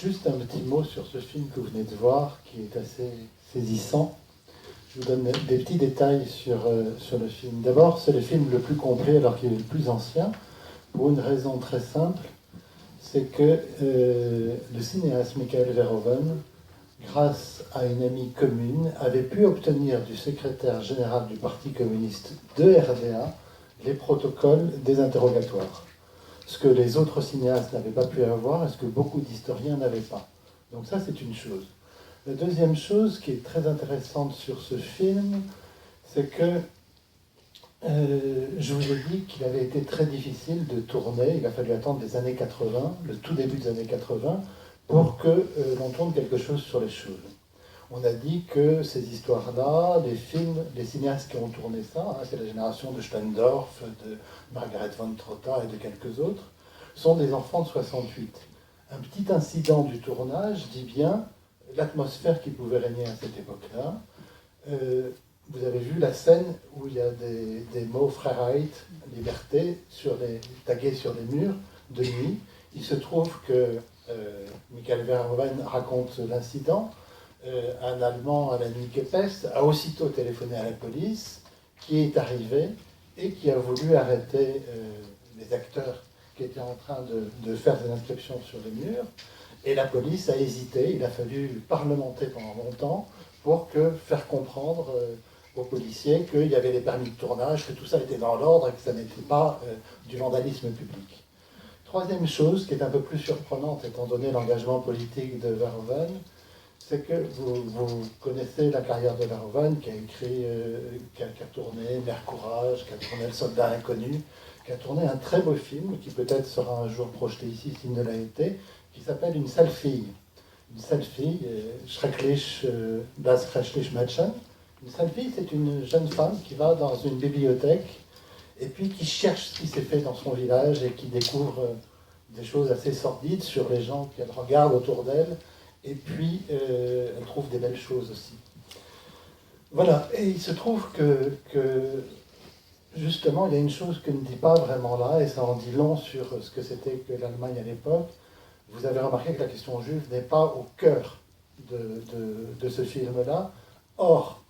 Juste un petit mot sur ce film que vous venez de voir, qui est assez saisissant. Je vous donne des petits détails sur le film. D'abord, c'est le film le plus complet alors qu'il est le plus ancien, pour une raison très simple, c'est que le cinéaste Michael Verhoeven, grâce à une amie commune, avait pu obtenir du secrétaire général du Parti communiste de RDA les protocoles des interrogatoires. Ce que les autres cinéastes n'avaient pas pu avoir et ce que beaucoup d'historiens n'avaient pas. Donc ça, c'est une chose. La deuxième chose qui est très intéressante sur ce film, c'est que je vous ai dit qu'il avait été très difficile de tourner. Il a fallu attendre les années 80, le tout début des années 80, pour que l'on tourne quelque chose sur les choses. On a dit que ces histoires-là, les films, les cinéastes qui ont tourné ça, hein, c'est la génération de Steindorf, de Margaret von Trotta et de quelques autres, sont des enfants de 68. Un petit incident du tournage dit bien l'atmosphère qui pouvait régner à cette époque-là. Vous avez vu la scène où il y a des mots Freiheit, liberté, tagués sur les murs de nuit. Il se trouve que Michael Verhoeven raconte l'incident. Un Allemand, Alan Kepes, a aussitôt téléphoné à la police, qui est arrivé et qui a voulu arrêter les acteurs qui étaient en train de faire des inscriptions sur les murs. Et la police a hésité. Il a fallu parlementer pendant longtemps pour faire comprendre aux policiers qu'il y avait les permis de tournage, que tout ça était dans l'ordre et que ça n'était pas du vandalisme public. Troisième chose, qui est un peu plus surprenante étant donné l'engagement politique de Verhoeven, c'est que vous connaissez la carrière de Verhoeven, qui a écrit, qui a tourné Mère Courage, qui a tourné Le Soldat Inconnu, qui a tourné un très beau film, qui peut-être sera un jour projeté ici s'il ne l'a été, qui s'appelle Une sale fille. Une sale fille, Schrecklich, Das Schrecklich Mädchen. Une sale fille, c'est une jeune femme qui va dans une bibliothèque et puis qui cherche ce qui s'est fait dans son village et qui découvre des choses assez sordides sur les gens qu'elle regarde autour d'elle. Et puis, elle trouve des belles choses aussi. Voilà, et il se trouve que justement, il y a une chose que ne dit pas vraiment là, et ça en dit long sur ce que c'était que l'Allemagne à l'époque. Vous avez remarqué que la question juive n'est pas au cœur de ce film-là. Or,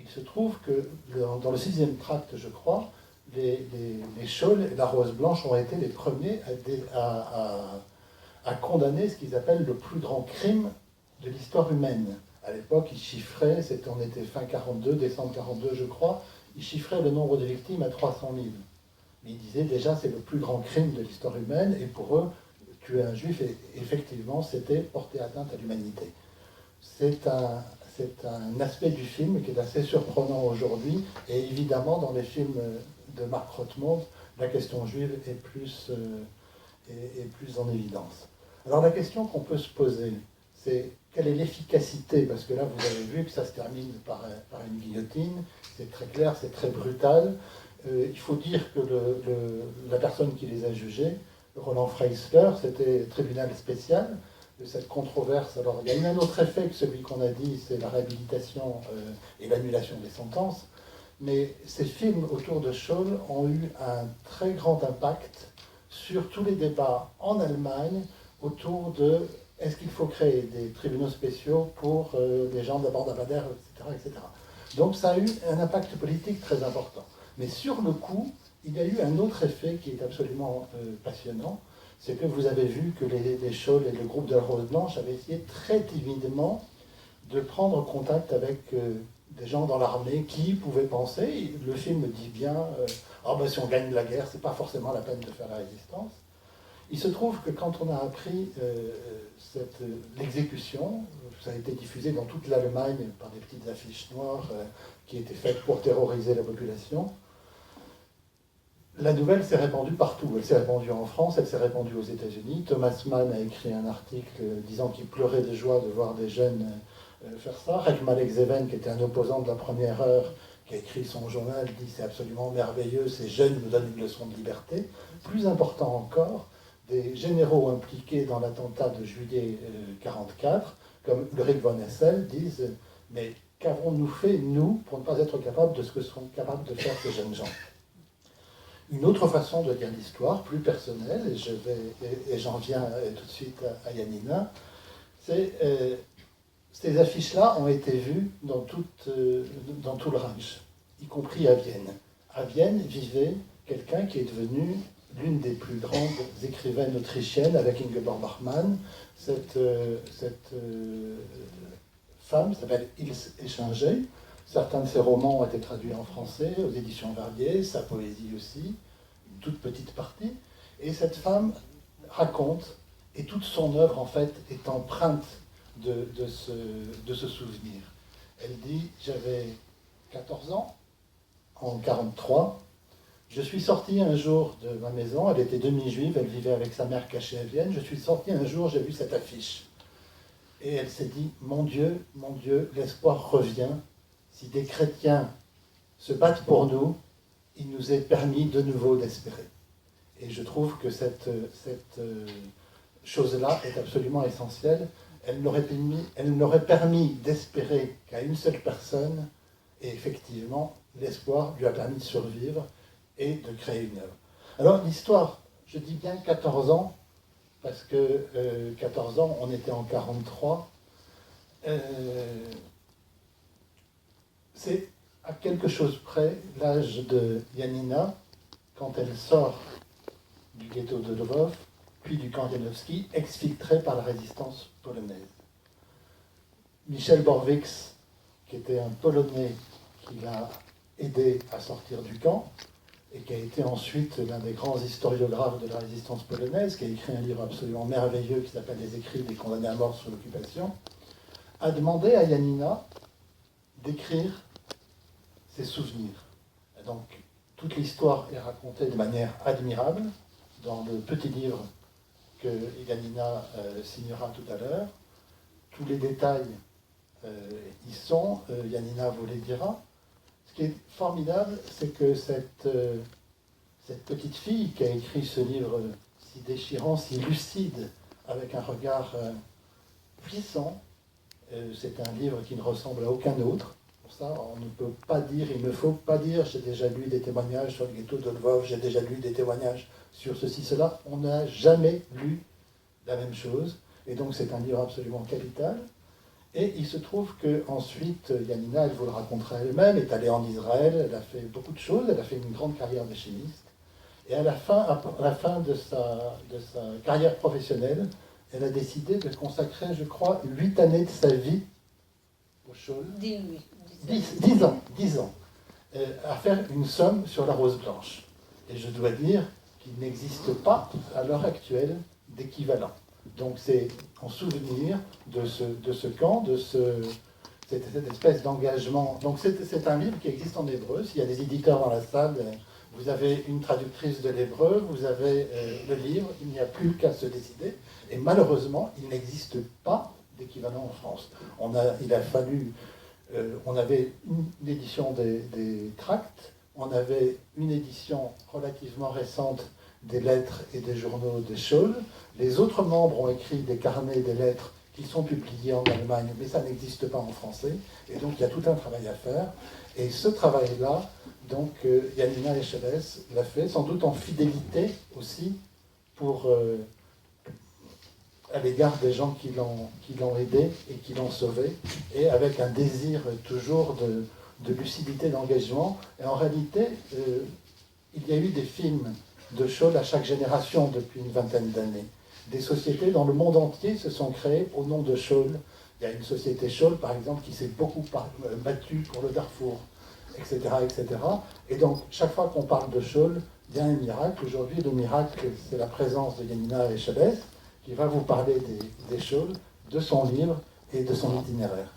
il se trouve que dans le 6e tract, je crois, les Scholl et la Rose Blanche ont été les premiers à condamner ce qu'ils appellent le plus grand crime de l'histoire humaine. À l'époque, ils chiffraient, on était fin 42, décembre 42, je crois, ils chiffraient le nombre de victimes à 300 000. Mais ils disaient déjà c'est le plus grand crime de l'histoire humaine, et pour eux, tuer un juif, effectivement, c'était porter atteinte à l'humanité. C'est un aspect du film qui est assez surprenant aujourd'hui, et évidemment, dans les films de Mark Rothmond, la question juive est plus en évidence. Alors la question qu'on peut se poser, c'est quelle est l'efficacité, parce que là vous avez vu que ça se termine par une guillotine, c'est très clair, c'est très brutal. Il faut dire que la personne qui les a jugés, Roland Freisler, c'était tribunal spécial de cette controverse. Alors il y a eu un autre effet que celui qu'on a dit, c'est la réhabilitation et l'annulation des sentences, mais ces films autour de Scholl ont eu un très grand impact sur tous les débats en Allemagne autour de est-ce qu'il faut créer des tribunaux spéciaux pour les gens de la bande Abadère, etc., etc. Donc ça a eu un impact politique très important. Mais sur le coup, il y a eu un autre effet qui est absolument passionnant, c'est que vous avez vu que les Scholl et le groupe de la Rose Blanche avaient essayé très timidement de prendre contact avec des gens dans l'armée qui pouvaient penser, le film dit bien, si on gagne la guerre, c'est pas forcément la peine de faire la résistance. Il se trouve que quand on a appris l'exécution, ça a été diffusé dans toute l'Allemagne par des petites affiches noires qui étaient faites pour terroriser la population, la nouvelle s'est répandue partout. Elle s'est répandue en France, elle s'est répandue aux États-Unis. Thomas Mann a écrit un article disant qu'il pleurait de joie de voir des jeunes faire ça. Rek Malek Zeven, qui était un opposant de la première heure, qui a écrit son journal, dit c'est absolument merveilleux, ces jeunes nous donnent une leçon de liberté. Plus important encore, des généraux impliqués dans l'attentat de juillet 1944, comme Ulrich von Essel, disent mais qu'avons-nous fait, nous, pour ne pas être capables de ce que sont capables de faire ces jeunes gens. Une autre façon de dire l'histoire, plus personnelle, et j'en viens tout de suite à Yanina, Ces affiches-là ont été vues dans tout le Reich, y compris à Vienne. À Vienne vivait quelqu'un qui est devenu l'une des plus grandes écrivaines autrichiennes, avec Ingeborg Bachmann. Cette femme s'appelle Ilse Eschinger. Certains de ses romans ont été traduits en français, aux éditions Verdier, sa poésie aussi, une toute petite partie. Et cette femme raconte, et toute son œuvre en fait est empreinte de ce souvenir. Elle dit, j'avais 14 ans, en 1943, je suis sortie un jour de ma maison, elle était demi-juive, elle vivait avec sa mère cachée à Vienne, je suis sortie un jour, j'ai vu cette affiche. Et elle s'est dit, mon Dieu, l'espoir revient. Si des chrétiens se battent pour nous, il nous est permis de nouveau d'espérer. Et je trouve que cette chose-là est absolument essentielle. Elle n'aurait permis d'espérer qu'à une seule personne, et effectivement, l'espoir lui a permis de survivre et de créer une œuvre. Alors l'histoire, je dis bien 14 ans, parce que 14 ans, on était en 43. C'est à quelque chose près l'âge de Janina, quand elle sort du ghetto de Lvov, puis du camp Janowski, exfiltrée par la résistance polonaise. Michel Borwicz, qui était un Polonais qui l'a aidé à sortir du camp, et qui a été ensuite l'un des grands historiographes de la résistance polonaise, qui a écrit un livre absolument merveilleux qui s'appelle « Les écrits des condamnés à mort sur l'occupation », a demandé à Janina d'écrire ses souvenirs. Et donc, toute l'histoire est racontée de manière admirable dans le petit livre que Janina signera tout à l'heure. Tous les détails y sont, Janina vous les dira. Ce qui est formidable, c'est que cette petite fille qui a écrit ce livre si déchirant, si lucide, avec un regard puissant, c'est un livre qui ne ressemble à aucun autre. Pour ça, on ne peut pas dire, il ne faut pas dire, j'ai déjà lu des témoignages sur le ghetto de Lvov, j'ai déjà lu des témoignages sur ceci, cela. On n'a jamais lu la même chose. Et donc c'est un livre absolument capital. Et il se trouve qu'ensuite, Janina, elle vous le racontera elle-même, est allée en Israël, elle a fait beaucoup de choses, elle a fait une grande carrière de chimiste. Et à la fin de sa carrière professionnelle, elle a décidé de consacrer, je crois, 8 années de sa vie au Scholl. 10 ans, à faire une somme sur la rose blanche. Et je dois dire qu'il n'existe pas, à l'heure actuelle, d'équivalent. Donc c'est en souvenir de ce camp, cette espèce d'engagement. Donc c'est un livre qui existe en hébreu. S'il y a des éditeurs dans la salle, vous avez une traductrice de l'hébreu, vous avez le livre, il n'y a plus qu'à se décider. Et malheureusement, il n'existe pas d'équivalent en France. Il a fallu... on avait une édition des tracts, on avait une édition relativement récente des lettres et des journaux de Scholl. Les autres membres ont écrit des carnets des lettres qui sont publiés en Allemagne, mais ça n'existe pas en français. Et donc il y a tout un travail à faire. Et ce travail-là, donc Janina Echeles l'a fait, sans doute en fidélité aussi à l'égard des gens qui l'ont aidé et qui l'ont sauvé, et avec un désir toujours de lucidité, d'engagement. Et en réalité, il y a eu des films de Scholl à chaque génération depuis une vingtaine d'années. Des sociétés dans le monde entier se sont créées au nom de Scholl. Il y a une société Scholl, par exemple, qui s'est beaucoup battue pour le Darfour, etc., etc. Et donc, chaque fois qu'on parle de Scholl, il y a un miracle. Aujourd'hui, le miracle, c'est la présence de Janina Echeles, qui va vous parler des Scholl, de son livre et de son itinéraire.